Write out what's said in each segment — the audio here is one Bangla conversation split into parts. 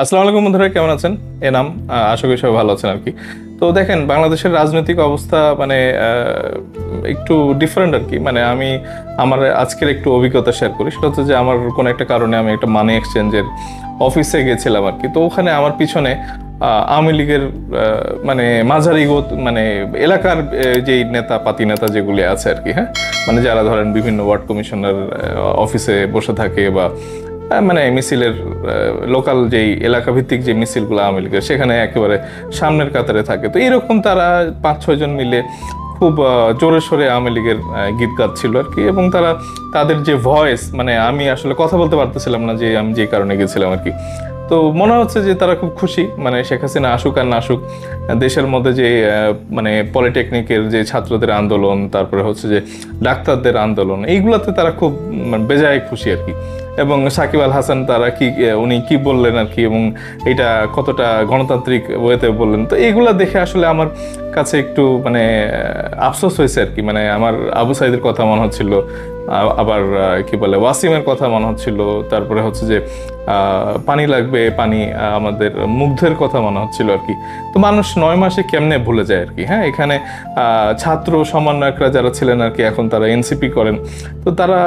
আসসালামু আলাইকুম বন্ধুরা, কেমন আছেন? এনাম, আশা করি সবাই ভালো আছেন আর কি। তো দেখেন, বাংলাদেশের রাজনৈতিক অবস্থা মানে একটু ডিফারেন্ট আর কি। মানে আমি আমার আজকের একটু অভিজ্ঞতা শেয়ার করি। সেটা হচ্ছে যে আমার কোনো একটা কারণে আমি একটা মানি এক্সচেঞ্জের অফিসে গেছিলাম আর কি। তো ওখানে আমার পিছনে আওয়ামী লীগের মানে মাঝারি মানে এলাকার যেই নেতা পাতি নেতা যেগুলি আছে আর কি, হ্যাঁ, মানে যারা ধরেন বিভিন্ন ওয়ার্ড কমিশনার অফিসে বসে থাকে বা মানে মিছিলের লোকাল যেই এলাকা ভিত্তিক যে মিছিলগুলো আওয়ামী লীগের, সেখানে একেবারে সামনের কাতারে থাকে। তো এরকম তারা 5-6 জন মিলে খুব জোরে সোরে আওয়ামী লীগের গীত গাচ্ছিল আর কি। এবং তারা তাদের যে ভয়েস, মানে আমি আসলে কথা বলতে পারতেছিলাম না যে আমি যে কারণে গেছিলাম আর কি। তো মনে হচ্ছে যে তারা খুব খুশি, মানে শেখ হাসিনা আসুক আর না আসুক, দেশের মধ্যে যে মানে পলিটেকনিকের যে ছাত্রদের আন্দোলন, তারপরে হচ্ছে যে ডাক্তারদের আন্দোলন, এইগুলাতে তারা খুব বেজায় খুশি আর কি। এবং সাকিব আল হাসান তারা উনি কি বললেন আর কি, এবং এটা কতটা গণতান্ত্রিক ওয়েতে বললেন, তো এইগুলা দেখে আসলে আমার কাছে একটু মানে আফসোস হয়েছে আর কি। মানে আমার আবু সাইদের কথা মনে হচ্ছিল, আবার কি বলে ওয়াসিমের কথা মনে হচ্ছিল, তারপরে হচ্ছে যে পানি লাগবে পানি, আমাদের মুগ্ধের কথা মনে হচ্ছিল আর কি। তো মানুষ 9 মাসে কেমনে ভুলে যায় আর কি। হ্যাঁ, এখানে ছাত্র সমন্বয়করা যারা ছিলেন আর কি, এখন তারা এনসিপি করেন। তো তারা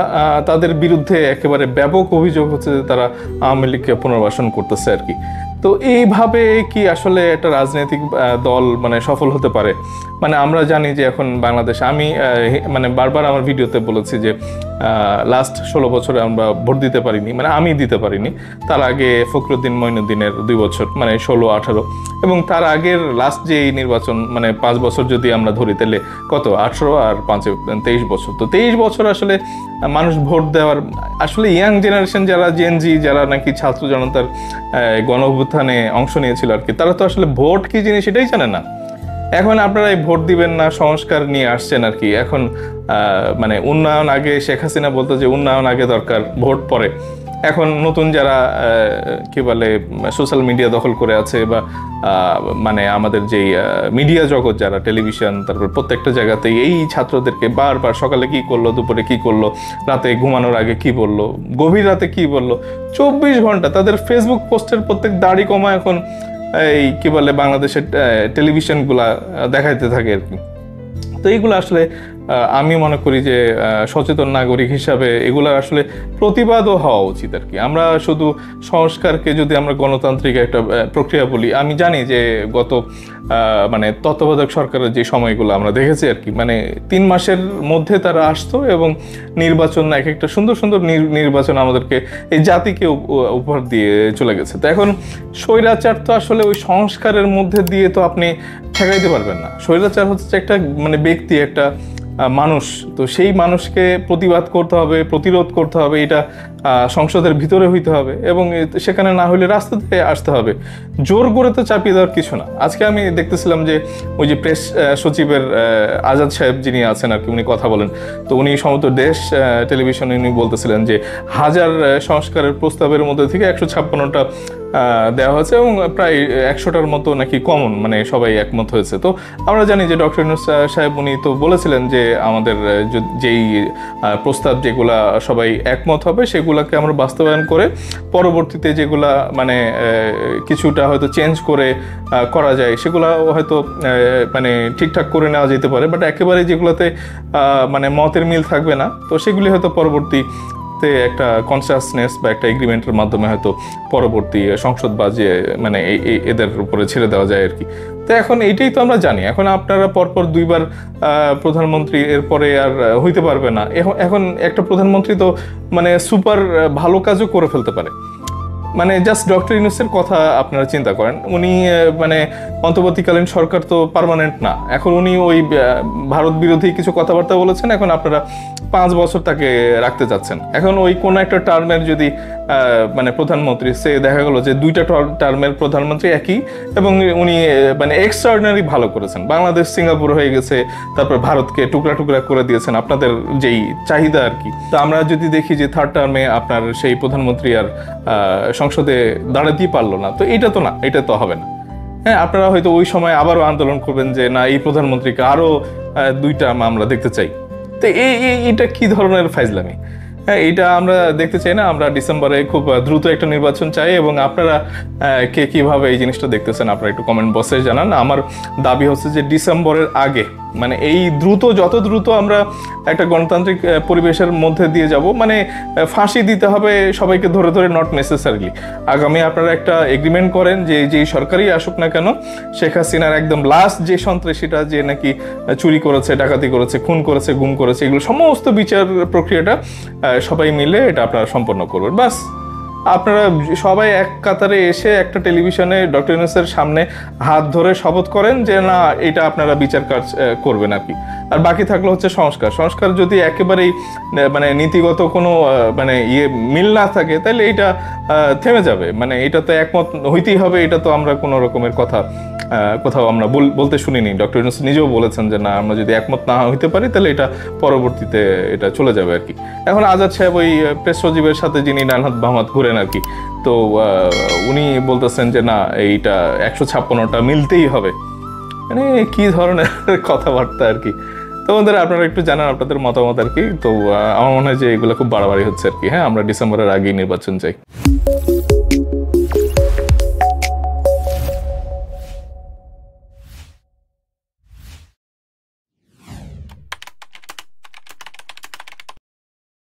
তাদের বিরুদ্ধে একেবারে ব্যাপক অভিযোগ হচ্ছে যে তারা আওয়ামী লীগকে পুনর্বাসন করতেছে আর কি। তো এইভাবে কি আসলে একটা রাজনৈতিক দল মানে সফল হতে পারে? মানে আমরা জানি যে এখন বাংলাদেশ, আমি মানে বারবার আমার ভিডিওতে বলেছি যে লাস্ট 16 বছরে আমরা ভোট দিতে পারিনি, মানে আমি দিতে পারিনি। তার আগে ফখরুদ্দিন মঈনুদ্দিনের 2 বছর, মানে 16-18, এবং তার আগের লাস্ট যে নির্বাচন মানে 5 বছর যদি আমরা ধরি, তাহলে কত, 18 আর 5-এ 23 বছর। তো 23 বছর আসলে মানুষ ভোট দেওয়ার, আসলে ইয়াং জেনারেশন যারা জেনজি, যারা নাকি ছাত্র জনতার গণ অভ্যুত্থানে অংশ নিয়েছিল আর কি, তারা তো আসলে ভোট কি জিনিস সেটাই জানে না। এখন আপনারা এই ভোট দিবেন না, সংস্কার নিয়ে আসছেন আর কি। এখন মানে উন্নয়ন আগে, শেখ হাসিনা বলতো যে উন্নয়ন আগে দরকার, ভোট পরে। এখন নতুন যারা কি বলে সোশ্যাল মিডিয়া দখল করে আছে, বা মানে আমাদের যেই মিডিয়া জগৎ, যারা টেলিভিশন, তারপর প্রত্যেকটা জায়গাতেই এই ছাত্রদেরকে বারবার সকালে কি করলো, দুপুরে কি করলো, রাতে ঘুমানোর আগে কি বললো, গভীর রাতে কি বললো, 24 ঘন্টা তাদের ফেসবুক পোস্টের প্রত্যেক দাড়ি কমা এখন এই কি বলে বাংলাদেশের টেলিভিশনগুলা দেখাইতে থাকে আর কি। তো এইগুলো আসলে আমি মনে করি যে সচেতন নাগরিক হিসাবে এগুলোর আসলে প্রতিবাদও হওয়া উচিত আর কি। আমরা শুধু সংস্কারকে যদি আমরা গণতান্ত্রিক একটা প্রক্রিয়া বলি, আমি জানি যে গত মানে তত্ত্বাবধায়ক সরকারের যে সময়গুলো আমরা দেখেছি আর কি, মানে 3 মাসের মধ্যে তারা আসতো এবং নির্বাচন, এক একটা সুন্দর সুন্দর নির্বাচন আমাদেরকে, এই জাতিকে উপহার দিয়ে চলে গেছে। তো এখন স্বৈরাচার তো আসলে ওই সংস্কারের মধ্যে দিয়ে তো আপনি ঠেকাইতে পারবেন না। স্বৈরাচার হচ্ছে একটা মানে ব্যক্তি, একটা মানুষ। তো সেই মানুষকে প্রতিবাদ করতে হবে, প্রতিরোধ করতে হবে, এটা সংসদের ভিতরে হইতে হবে, এবং সেখানে না হলে রাস্তাতে আসতে হবে। জোর করে তো চাপিয়ে দেওয়ার কিছু না। আজকে আমি দেখতেছিলাম যে ওই যে প্রেস সচিবের আজাদ সাহেব যিনি আছেন আর কি, উনি কথা বলেন। তো উনি সমস্ত দেশ টেলিভিশনে উনি বলতেছিলেন যে 1000 সংস্কারের প্রস্তাবের মধ্যে থেকে 156টা দেওয়া হয়েছে, এবং প্রায় 100টার মতো নাকি কমন, মানে সবাই একমত হয়েছে। তো আমরা জানি যে ডক্টর ইউনূস সাহেব উনি তো বলেছিলেন যে আমাদের যেই প্রস্তাব যেগুলা সবাই একমত হবে, সেগুলাকে আমরা বাস্তবায়ন করে পরবর্তীতে যেগুলা মানে কিছুটা হয়তো চেঞ্জ করে করা যায়, সেগুলা হয়তো মানে ঠিকঠাক করে নেওয়া যেতে পারে। বাট একেবারে যেগুলোতে মানে মতের মিল থাকবে না, তো সেগুলি হয়তো পরবর্তী একটা কনসাসনেস বা একটা এগ্রিমেন্টের মাধ্যমে হয়তো পরবর্তী সংসদ বাজে মানে এদের উপরে ছেড়ে দেওয়া যায় আর কি। তো এখন এইটাই তো আমরা জানি। এখন আপনারা পরপর 2বার প্রধানমন্ত্রী, এরপরে আর হইতে পারবে না। এখন একটা প্রধানমন্ত্রী তো মানে সুপার ভালো কাজও করে ফেলতে পারে। মানে জাস্ট ডক্টর ইউনূসের কথা আপনারা চিন্তা করেন, উনি মানে অন্তর্বর্তীকালীন সরকার তো পার্মানেন্ট না। এখন উনি ওই ভারত বিরোধী কিছু কথাবার্তা বলেছেন, এখন আপনারা 5 বছর তাকে রাখতে চাচ্ছেন। এখন ওই কোন একটা টার্মের যদি মানে প্রধানমন্ত্রী, সে দেখা গেল যে 2টা টার্মের প্রধানমন্ত্রী একই, এবং উনি মানে এক্সট্রাঅর্ডিনারি ভালো করেছেন। বাংলাদেশ সিঙ্গাপুর হয়ে গেছে, তারপর ভারতকে টুকরা টুকরা করে দিয়েছেন আপনাদের যেই চাহিদা আর কি। তো আমরা যদি দেখি যে 3rd টার্মে আপনার সেই প্রধানমন্ত্রী আর সংসদে দাঁড়াতেই পারলো না, তো এটা তো না, এটা তো হবে না। হ্যাঁ, আপনারা হয়তো ওই সময় আবারও আন্দোলন করবেন যে না, এই প্রধানমন্ত্রীকে আরো 2 টার্ম আমরা দেখতে চাই। তো এটা কি ধরনের ফাইজলামি? হ্যাঁ, এইটা আমরা দেখতে চাই না। আমরা ডিসেম্বরে খুব দ্রুত একটা নির্বাচন চাই, এবং আপনারা কে কিভাবে এই জিনিসটা দেখতেছেন আপনারা একটু কমেন্ট বক্সে জানান। আমার দাবি হচ্ছে যে ডিসেম্বরের আগে, মানে এই দ্রুত, যত দ্রুত আমরা একটা গণতান্ত্রিক পরিবেশের মধ্যে দিয়ে যাব, মানে ফাঁসি দিতে হবে সবাইকে ধরে ধরে, নট নেসেসারিলি। আগামী আপনারা একটা এগ্রিমেন্ট করেন যে যেই সরকারই আসুক না কেন, শেখ হাসিনার একদম লাস্ট যে সন্ত্রাসীটা যে নাকি চুরি করেছে, ডাকাতি করেছে, খুন করেছে, গুম করেছে, এগুলো সমস্ত বিচার প্রক্রিয়াটা সবাই মিলে এটা আপনারা সম্পন্ন করবেন। বাস আপনারা সবাই এক কাতারে এসে একটা টেলিভিশনে ডক্টর ইউনূসের সামনে হাত ধরে শপথ করেন যে না, এটা আপনারা বিচার কাজ করবেন আর কি। আর বাকি থাকলো হচ্ছে সংস্কার। সংস্কার যদি একেবারেই মানে নীতিগত কোনো মানে মিল না থাকে, তাহলে এটা থেমে যাবে। মানে এটা তো একমত হইতেই হবে, এটা তো আমরা কোনো রকমের কথা কোথাও আমরা বলতে শুনিনি। ডক্টর ইউনূস নিজেও বলেছেন যে না, আমরা যদি একমত না হইতে পারি তাহলে এটা পরবর্তীতে এটা চলে যাবে আর কি। এখন আজাদ সাহেব ওই প্রেস সচিবের সাথে যিনি ডানহাত বামহাত ঘুরেন আর কি, তো উনি বলতেছেন যে না, এইটা 156টা মিলতেই হবে। মানে কি ধরনের কথাবার্তা আর কি। তো আমাদের আপনারা একটু জানান আপনাদের মতামত আর কি। তো আমার মনে হয় যে এগুলো খুব বাড়াবাড়ি হচ্ছে আর কি। হ্যাঁ, আমরা ডিসেম্বরের আগেই নির্বাচন চাই।